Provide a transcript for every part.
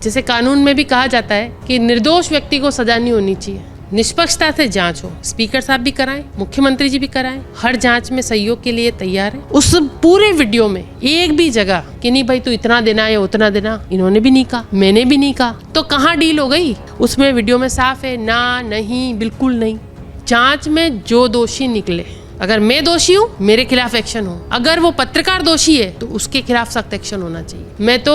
जैसे कानून में भी कहा जाता है कि निर्दोष व्यक्ति को सजा नहीं होनी चाहिए, निष्पक्षता से जांच हो। स्पीकर साहब भी कराएं, मुख्यमंत्री जी भी कराएं, हर जांच में सहयोग के लिए तैयार है। उस पूरे वीडियो में एक भी जगह कि नहीं भाई तू इतना देना या उतना देना, इन्होंने भी नहीं कहा, मैंने भी नहीं कहा, तो कहाँ डील हो गई? उसमें वीडियो में साफ है, ना, नहीं, बिल्कुल नहीं। जांच में जो दोषी निकले, अगर मैं दोषी हूँ मेरे खिलाफ एक्शन हो, अगर वो पत्रकार दोषी है तो उसके खिलाफ सख्त एक्शन होना चाहिए। मैं तो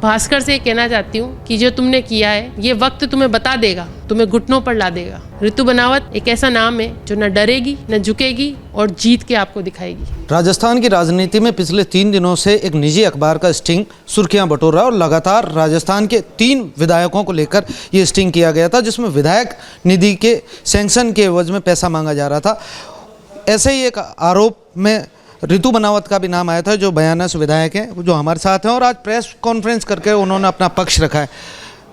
भास्कर से कहना चाहती हूँ कि जो तुमने किया है ये वक्त तुम्हें बता देगा, तुम्हें घुटनों पर ला देगा। ऋतु बनावत एक ऐसा नाम है जो न डरेगी न झुकेगी और जीत के आपको दिखाएगी। राजस्थान की राजनीति में पिछले 3 दिनों से एक निजी अखबार का स्टिंग सुर्खियां बटोर रहा है और लगातार राजस्थान के 3 विधायकों को लेकर ये स्टिंग किया गया था, जिसमें विधायक निधि के सैंक्शन के एवज में पैसा मांगा जा रहा था। ऐसे ही एक आरोप में ऋतु बनावत का भी नाम आया था, जो बयाना से विधायक हैं, जो हमारे साथ हैं और आज प्रेस कॉन्फ्रेंस करके उन्होंने अपना पक्ष रखा है।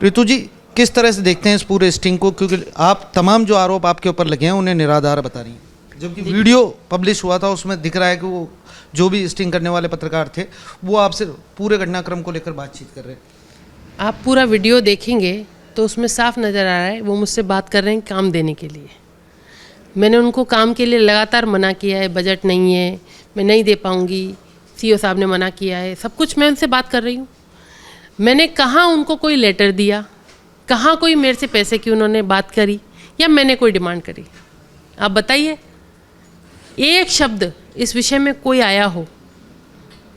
ऋतु जी, किस तरह से देखते हैं इस पूरे स्टिंग को, क्योंकि आप तमाम जो आरोप आपके ऊपर लगे हैं उन्हें निराधार बता रही हैं, जबकि वीडियो पब्लिश हुआ था उसमें दिख रहा है कि वो जो भी स्टिंग करने वाले पत्रकार थे वो आपसे पूरे घटनाक्रम को लेकर बातचीत कर रहे हैं। आप पूरा वीडियो देखेंगे तो उसमें साफ नज़र आ रहा है वो मुझसे बात कर रहे हैं काम देने के लिए। मैंने उनको काम के लिए लगातार मना किया है, बजट नहीं है, मैं नहीं दे पाऊँगी, सीओ साहब ने मना किया है, सब कुछ मैं उनसे बात कर रही हूँ। मैंने कहाँ उनको कोई लेटर दिया, कहाँ कोई मेरे से पैसे की उन्होंने बात करी या मैंने कोई डिमांड करी? आप बताइए, एक शब्द इस विषय में कोई आया हो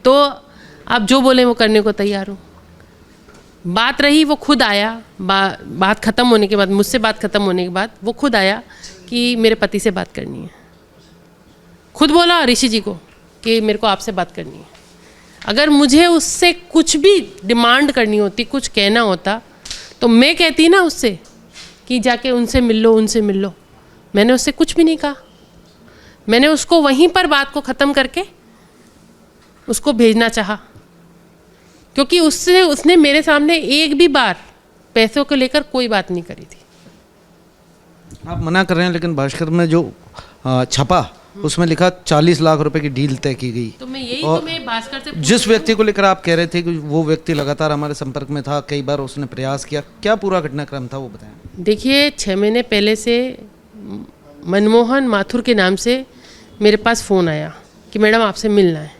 तो आप जो बोले वो करने को तैयार हूँ। बात रही, वो खुद आया, बात ख़त्म होने के बाद, मुझसे बात ख़त्म होने के बाद वो खुद आया कि मेरे पति से बात करनी है। खुद बोला ऋषि जी को कि मेरे को आपसे बात करनी है। अगर मुझे उससे कुछ भी डिमांड करनी होती, कुछ कहना होता, तो मैं कहती ना उससे कि जाके उनसे मिल लो, उनसे मिल लो। मैंने उससे कुछ भी नहीं कहा। मैंने उसको वहीं पर बात को ख़त्म करके उसको भेजना चाहा, क्योंकि उसने मेरे सामने एक भी बार पैसों को लेकर कोई बात नहीं करी थी। आप मना कर रहे हैं, लेकिन भास्कर में जो छपा उसमें लिखा 40 लाख रुपए की डील तय की गई। तो मैं यही तो मैं भास्कर से जिस व्यक्ति को लेकर आप कह रहे थे कि वो व्यक्ति लगातार हमारे संपर्क में था, कई बार उसने प्रयास किया, क्या पूरा घटनाक्रम था वो बताएं। देखिए, 6 महीने पहले से मनमोहन माथुर के नाम से मेरे पास फ़ोन आया कि मैडम आपसे मिलना है।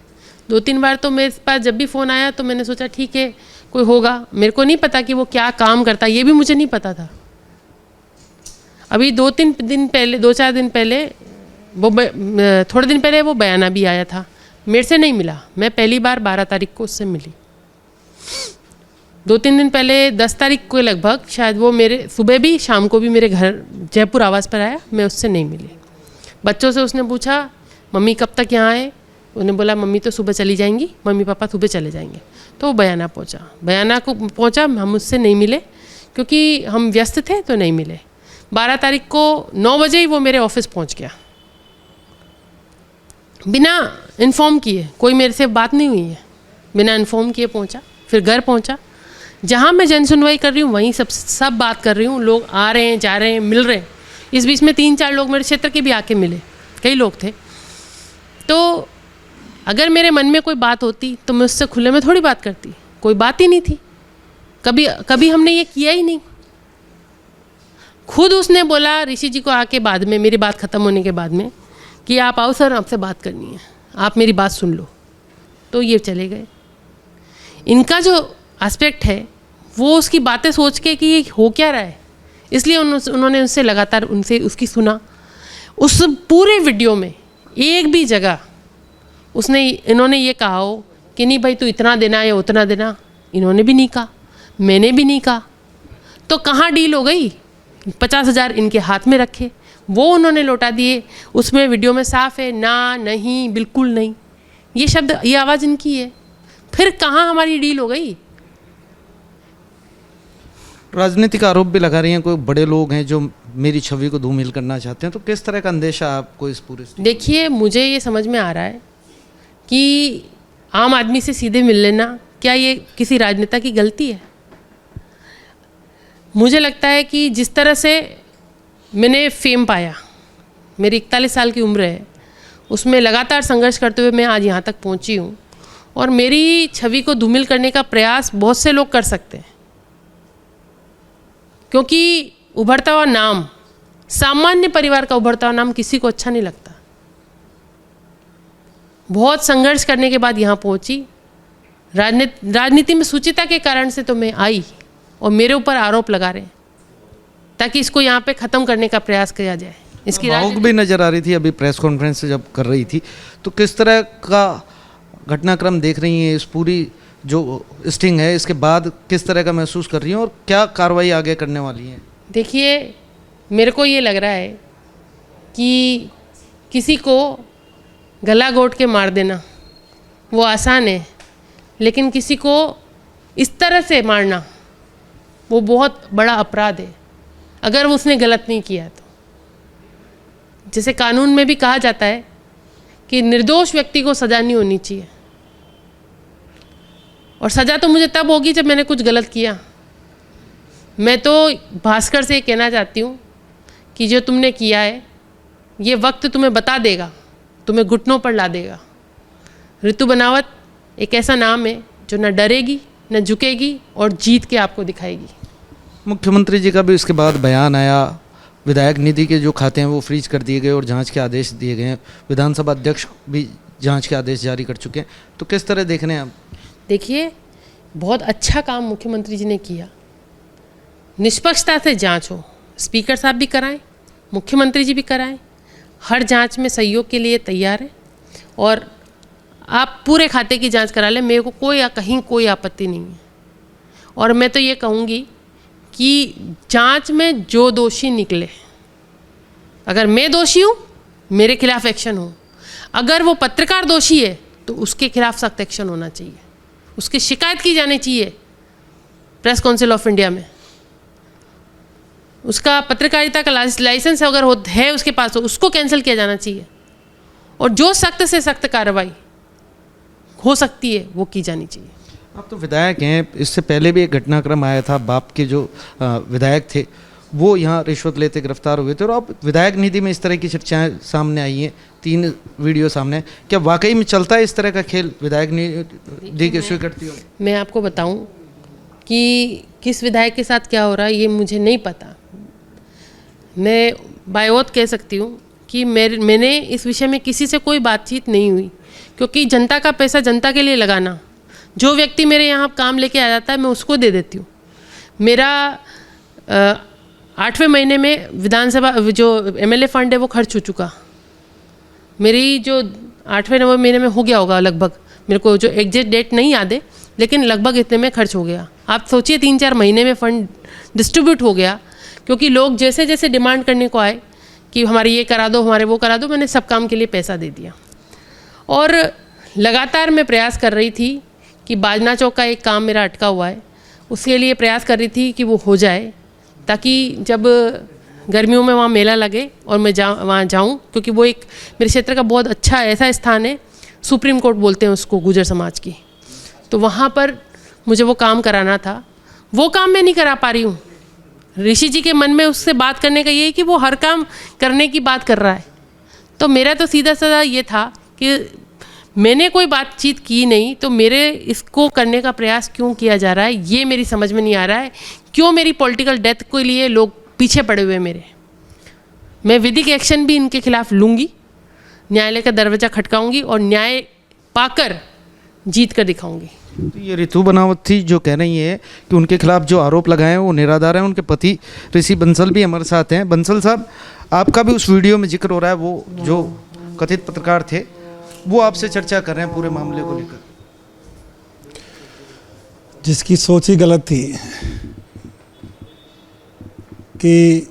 2-3 बार तो मेरे पास जब भी फ़ोन आया तो मैंने सोचा ठीक है कोई होगा। मेरे को नहीं पता कि वो क्या काम करता, ये भी मुझे नहीं पता था। अभी 2-4 दिन पहले थोड़े दिन पहले वो बयाना भी आया था, मेरे से नहीं मिला। मैं पहली बार 12 तारीख को उससे मिली। 2-3 दिन पहले 10 तारीख को लगभग शायद वो मेरे सुबह भी शाम को भी मेरे घर जयपुर आवास पर आया, मैं उससे नहीं मिली। बच्चों से उसने पूछा मम्मी कब तक यहाँ आए, उन्होंने बोला मम्मी तो सुबह चली जाएंगी, मम्मी पापा सुबह चले जाएंगे। तो वो बयाना पहुँचा, हम उससे नहीं मिले क्योंकि हम व्यस्त थे तो नहीं मिले। 12 तारीख को 9 बजे ही वो मेरे ऑफिस पहुँच गया, बिना इन्फॉर्म किए। कोई मेरे से बात नहीं हुई है, बिना इन्फॉर्म किए पहुँचा। फिर घर पहुँचा, जहाँ मैं जन सुनवाई कर रही हूँ वहीं सब बात कर रही हूँ। लोग आ रहे हैं, जा रहे हैं, मिल रहे हैं। इस बीच में 3-4 लोग मेरे क्षेत्र के भी आके मिले, कई लोग थे। तो अगर मेरे मन में कोई बात होती तो मैं उससे खुले में थोड़ी बात करती, कोई बात ही नहीं थी। कभी हमने ये किया ही नहीं। खुद उसने बोला ऋषि जी को आके बाद में, मेरी बात ख़त्म होने के बाद में, कि आप आओ सर, आपसे बात करनी है, आप मेरी बात सुन लो। तो ये चले गए। इनका जो एस्पेक्ट है वो उसकी बातें सोच के कि ये हो क्या रहा है, इसलिए उन्होंने उससे लगातार उसकी सुना। उस पूरे वीडियो में एक भी जगह इन्होंने ये कहा हो कि नहीं भाई तू इतना देना या उतना देना, इन्होंने भी नहीं कहा, मैंने भी नहीं कहा। तो कहाँ डील हो गई? 50,000 इनके हाथ में रखे, वो उन्होंने लौटा दिए। उसमें वीडियो में साफ है, ना, नहीं, बिल्कुल नहीं, ये शब्द, ये आवाज़ इनकी है। फिर कहाँ हमारी डील हो गई? राजनीतिक आरोप भी लगा रही हैं, कोई बड़े लोग हैं जो मेरी छवि को धूमिल करना चाहते हैं, तो किस तरह का अंदेशा आपको इस पूरे? देखिए, मुझे ये समझ में आ रहा है कि आम आदमी से सीधे मिल लेना, क्या ये किसी राजनेता की गलती है? मुझे लगता है कि जिस तरह से मैंने फेम पाया, मेरी 41 साल की उम्र है, उसमें लगातार संघर्ष करते हुए मैं आज यहाँ तक पहुँची हूँ। और मेरी छवि को धूमिल करने का प्रयास बहुत से लोग कर सकते हैं, क्योंकि उभरता हुआ नाम, सामान्य परिवार का उभरता हुआ नाम किसी को अच्छा नहीं लगता। बहुत संघर्ष करने के बाद यहाँ पहुँची। राजनीति में सुचिता के कारण से तो मैं आई, और मेरे ऊपर आरोप लगा रहे हैं ताकि इसको यहाँ पे ख़त्म करने का प्रयास किया जाए। इसकी भावुक भी नज़र आ रही थी अभी प्रेस कॉन्फ्रेंस से जब कर रही थी, तो किस तरह का घटनाक्रम देख रही हैं? इस पूरी जो स्टिंग है इसके बाद किस तरह का महसूस कर रही हैं और क्या कार्रवाई आगे करने वाली हैं? देखिए, मेरे को ये लग रहा है कि किसी को गला घोट के मार देना वो आसान है, लेकिन किसी को इस तरह से मारना वो बहुत बड़ा अपराध है, अगर वो उसने गलत नहीं किया तो। जैसे कानून में भी कहा जाता है कि निर्दोष व्यक्ति को सज़ा नहीं होनी चाहिए, और सज़ा तो मुझे तब होगी जब मैंने कुछ गलत किया। मैं तो भास्कर से कहना चाहती हूँ कि जो तुमने किया है ये वक्त तुम्हें बता देगा, तुम्हें घुटनों पर ला देगा। ऋतु बनावत एक ऐसा नाम है जो न डरेगी न झुकेगी और जीत के आपको दिखाएगी। मुख्यमंत्री जी का भी इसके बाद बयान आया, विधायक निधि के जो खाते हैं वो फ्रीज कर दिए गए और जांच के आदेश दिए गए हैं। विधानसभा अध्यक्ष भी जांच के आदेश जारी कर चुके हैं, तो किस तरह देख रहे हैं आप? देखिए, बहुत अच्छा काम मुख्यमंत्री जी ने किया। निष्पक्षता से जांच हो, स्पीकर साहब भी कराएं, मुख्यमंत्री जी भी कराएं, हर जांच में सहयोग के लिए तैयार है, और आप पूरे खाते की जांच करा लें, मेरे को कहीं कोई आपत्ति नहीं है। और मैं तो ये कहूँगी कि जांच में जो दोषी निकले, अगर मैं दोषी हूँ मेरे खिलाफ एक्शन हो, अगर वो पत्रकार दोषी है तो उसके खिलाफ सख्त एक्शन होना चाहिए, उसकी शिकायत की जानी चाहिए प्रेस काउंसिल ऑफ इंडिया में। उसका पत्रकारिता का लाइसेंस अगर है उसके पास, तो उसको कैंसिल किया जाना चाहिए, और जो सख्त से सख्त कार्रवाई हो सकती है वो की जानी चाहिए। आप तो विधायक हैं, इससे पहले भी एक घटनाक्रम आया था, बाप के जो विधायक थे वो यहाँ रिश्वत लेते गिरफ्तार हुए थे, और अब विधायक निधि में इस तरह की चर्चाएं सामने आई हैं, 3 वीडियो सामने। क्या वाकई में चलता है इस तरह का खेल विधायक निधि के स्वीकृति हो? मैं आपको बताऊं कि किस विधायक के साथ क्या हो रहा है ये मुझे नहीं पता। मैं बायोत कह सकती हूँ कि मैंने इस विषय में किसी से कोई बातचीत नहीं हुई, क्योंकि जनता का पैसा जनता के लिए लगाना, जो व्यक्ति मेरे यहाँ काम लेके आ जाता है मैं उसको दे देती हूँ। मेरा 8वें महीने में विधानसभा जो MLA फंड है वो खर्च हो चुका। मेरी जो 8वें महीने में हो गया होगा लगभग, मेरे को जो एग्जैक्ट डेट नहीं याद है, लेकिन लगभग इतने में खर्च हो गया। आप सोचिए 3-4 महीने में फंड डिस्ट्रीब्यूट हो गया, क्योंकि लोग जैसे जैसे डिमांड करने को आए कि हमारे ये करा दो, हमारे वो करा दो, मैंने सब काम के लिए पैसा दे दिया। और लगातार मैं प्रयास कर रही थी कि बाजना चौक का एक काम मेरा अटका हुआ है, उसके लिए प्रयास कर रही थी कि वो हो जाए, ताकि जब गर्मियों में वहाँ मेला लगे और मैं वहाँ जाऊँ, क्योंकि वो एक मेरे क्षेत्र का बहुत अच्छा ऐसा स्थान है, सुप्रीम कोर्ट बोलते हैं उसको गुर्जर समाज की, तो वहाँ पर मुझे वो काम कराना था। वो काम मैं नहीं करा पा रही हूँ। ऋषि जी के मन में उससे बात करने का ये है कि वो हर काम करने की बात कर रहा है, तो मेरा तो सीधा साधा ये था कि मैंने कोई बातचीत की नहीं, तो मेरे इसको करने का प्रयास क्यों किया जा रहा है ये मेरी समझ में नहीं आ रहा है। क्यों मेरी पॉलिटिकल डेथ के लिए लोग पीछे पड़े हुए मेरे। मैं विधिक एक्शन भी इनके खिलाफ लूँगी, न्यायालय का दरवाज़ा खटकाऊँगी और न्याय पाकर जीत कर दिखाऊँगी। तो ये ऋतु बनावत थी जो कह रही है कि उनके खिलाफ जो आरोप लगाए हैं वो निराधार हैं। उनके पति ऋषि बंसल भी हमारे साथ हैं। बंसल साहब, आपका भी उस वीडियो में जिक्र हो रहा है, वो जो कथित पत्रकार थे वो आपसे चर्चा कर रहे हैं पूरे मामले को लेकर। जिसकी सोच ही गलत थी कि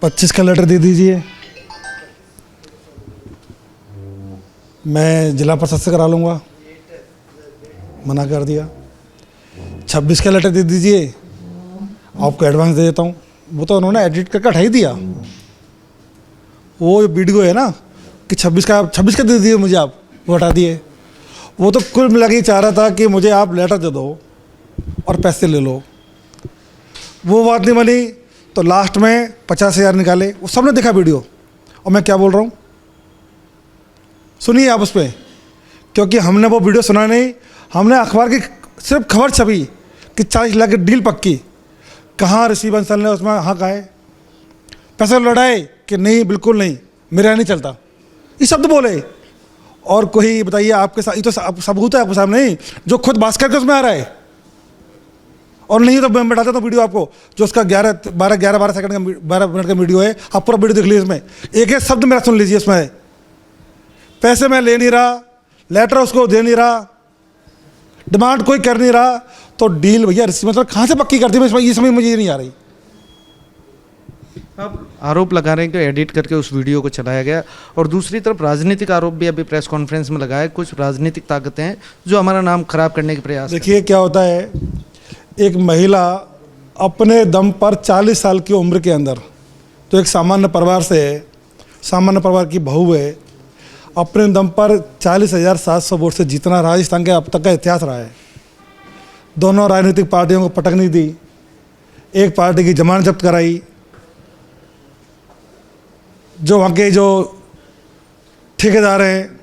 25 का लेटर दे दीजिए, मैं जिला परिषद से करा लूँगा, मना कर दिया। 26 का लेटर दे दीजिए, आपको एडवांस दे देता हूँ, वो तो उन्होंने एडिट करके हटा ही दिया। वो वीडियो है ना कि 26 का दे दीजिए मुझे, आप वो हटा दिए। वो तो कुल मिला के चाह रहा था कि मुझे आप लेटर दे दो और पैसे ले लो। वो बात नहीं बनी तो लास्ट में 50,000 निकाले। वो सबने देखा वीडियो, और मैं क्या बोल रहा हूँ सुनिए आप उस पर, क्योंकि हमने वो वीडियो सुना नहीं, हमने अखबार की सिर्फ खबर छपी कि 40 लाख की डील पक्की। कहाँ ऋषि बंसल ने उसमें हक आए, पैसे लड़ाए कि नहीं बिल्कुल नहीं, मेरा नहीं चलता, ये शब्द बोले। और कोई बताइए आपके साथ, ये तो सबूत है आपके सामने नहीं, जो खुद बात करके उसमें आ रहा है। और नहीं तो मैं बताता हूँ वीडियो आपको, जो उसका 12 सेकंड का 12 मिनट का वीडियो है, आप पूरा वीडियो देख लीजिए। इसमें एक एक शब्द मेरा सुन लीजिए। इसमें पैसे मैं ले नहीं रहा, लेटर उसको दे नहीं रहा, डिमांड कोई कर नहीं रहा, तो डील भैया मतलब कहाँ से पक्की करती है ये समझ मुझे नहीं आ रही। अब आरोप लगा रहे हैं कि एडिट करके उस वीडियो को चलाया गया, और दूसरी तरफ राजनीतिक आरोप भी अभी प्रेस कॉन्फ्रेंस में लगाया, कुछ राजनीतिक ताकतें हैं जो हमारा नाम खराब करने के प्रयास। देखिए क्या होता है, एक महिला अपने दम पर 40 साल की उम्र के अंदर, तो एक सामान्य परिवार से है, सामान्य परिवार की बहू है, अपने दम पर 40,700 वोट से जीतना राजस्थान के अब तक का इतिहास रहा है। दोनों राजनीतिक पार्टियों को पटकनी दी, एक पार्टी की जमानत जब्त कराई, जो वहाँ के जो ठेकेदार हैं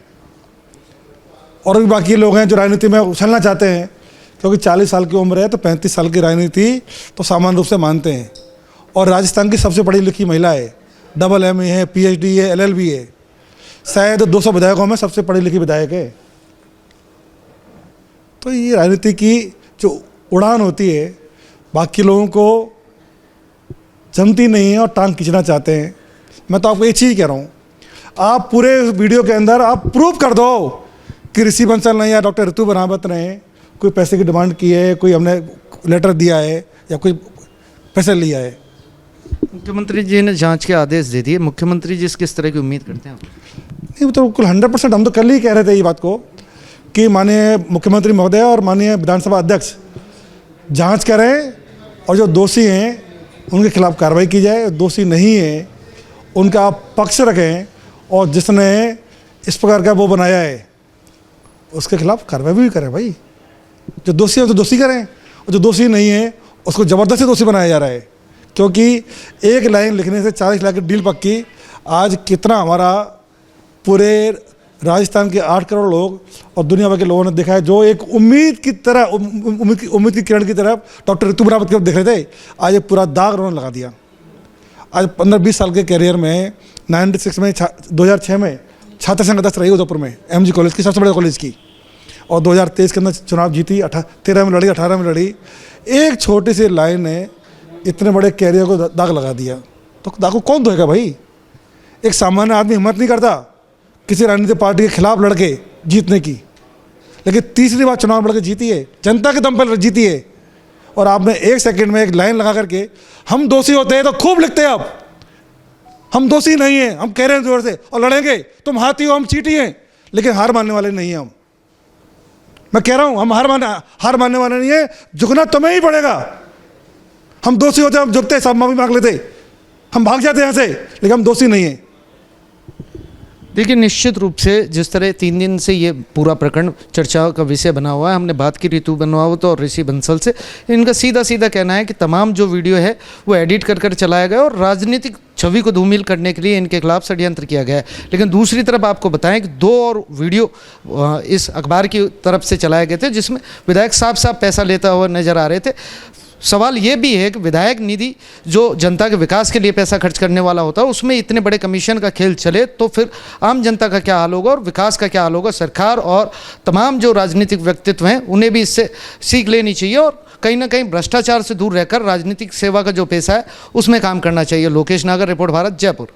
और भी बाकी लोग हैं जो राजनीति में उछलना चाहते हैं, क्योंकि 40 साल की उम्र है तो 35 साल की राजनीति तो सामान्य रूप से मानते हैं। और राजस्थान की सबसे पढ़ी लिखी महिला है, MA है, PhD है, LLB है, शायद 200 विधायकों में सबसे पढ़ी लिखी विधायक है। तो ये राजनीति की जो उड़ान होती है, बाकी लोगों को जमती नहीं है और टांग खींचना चाहते हैं। मैं तो आपको एक चीज़ कह रहा हूँ, आप पूरे वीडियो के अंदर आप प्रूफ कर दो कि ऋषि बंसल ने या डॉक्टर ऋतु बनावत ने कोई पैसे की डिमांड की है, कोई हमने लेटर दिया है या कोई पैसे लिया है। मुख्यमंत्री जी ने जांच के आदेश दे दिए, मुख्यमंत्री जी किस तरह की उम्मीद करते हैं? नहीं, तो बिल्कुल 100% हम तो कल ही कह रहे थे ये बात को कि माननीय मुख्यमंत्री महोदय और माननीय विधानसभा अध्यक्ष जांच करें और जो दोषी हैं उनके खिलाफ कार्रवाई की जाए, दोषी नहीं है उनका आप पक्ष रखें, और जिसने इस प्रकार का वो बनाया है उसके खिलाफ कार्रवाई भी करें। भाई जो दोषी है तो दोषी करें, और जो दोषी नहीं है उसको ज़बरदस्ती दोषी बनाया जा रहा है, क्योंकि एक लाइन लिखने से 40 लाख की डील पक्की। आज कितना हमारा पूरे राजस्थान के 8 करोड़ लोग और दुनिया भर के लोगों ने देखा है, जो एक उम्मीद की तरह उम्मीद की किरण की तरफ डॉक्टर ऋतु बनावत की तरफ देख रहे थे, आज ये पूरा दाग उन्होंने लगा दिया। आज 15-20 साल के कैरियर में 96 में 2006 में छात्र संघ अध्यक्ष रही उदयपुर में, MG कॉलेज की, सबसे बड़े कॉलेज की, और 2023 के अंदर चुनाव जीती, 13 में लड़ी, 18 में लड़ी। एक छोटी सी लाइन ने इतने बड़े कैरियर को दाग लगा दिया, तो दाग को कौन धोएगा भाई? एक सामान्य आदमी हिम्मत नहीं करता किसी राजनीतिक पार्टी के खिलाफ लड़के जीतने की, लेकिन तीसरी बार चुनाव लड़के जीती है, जनता के दम पर जीती है। और आपने 1 सेकंड में एक लाइन लगा करके हम दोषी होते हैं तो खूब लिखते हैं आप, हम दोषी नहीं हैं, हम कह रहे हैं जोर से और लड़ेंगे, तुम हाथी हो हम चींटी हैं, लेकिन हार मानने वाले नहीं हैं हम। मैं कह रहा हूं हम हार मानने वाले नहीं है, झुकना तुम्हें ही पड़ेगा। हम दोषी होते हम झुकते, सब माफी मांग लेते, हम भाग जाते यहाँ से, लेकिन हम दोषी नहीं है। देखिए, निश्चित रूप से जिस तरह 3 दिन से ये पूरा प्रकरण चर्चा का विषय बना हुआ है, हमने बात की ऋतु बनावत और ऋषि बंसल से, इनका सीधा सीधा कहना है कि तमाम जो वीडियो है वो एडिट कर चलाया गया और राजनीतिक छवि को धूमिल करने के लिए इनके खिलाफ षड्यंत्र किया गया है। लेकिन दूसरी तरफ आपको बताएं कि 2 और वीडियो इस अखबार की तरफ से चलाए गए थे, जिसमें विधायक साफ साफ पैसा लेता हुआ नजर आ रहे थे। सवाल ये भी है कि विधायक निधि जो जनता के विकास के लिए पैसा खर्च करने वाला होता है, उसमें इतने बड़े कमीशन का खेल चले तो फिर आम जनता का क्या हाल होगा और विकास का क्या हाल होगा। सरकार और तमाम जो राजनीतिक व्यक्तित्व हैं उन्हें भी इससे सीख लेनी चाहिए और कहीं ना कहीं भ्रष्टाचार से दूर रहकर राजनीतिक सेवा का जो पेशा है उसमें काम करना चाहिए। लोकेश नागर, रिपोर्ट भारत, जयपुर।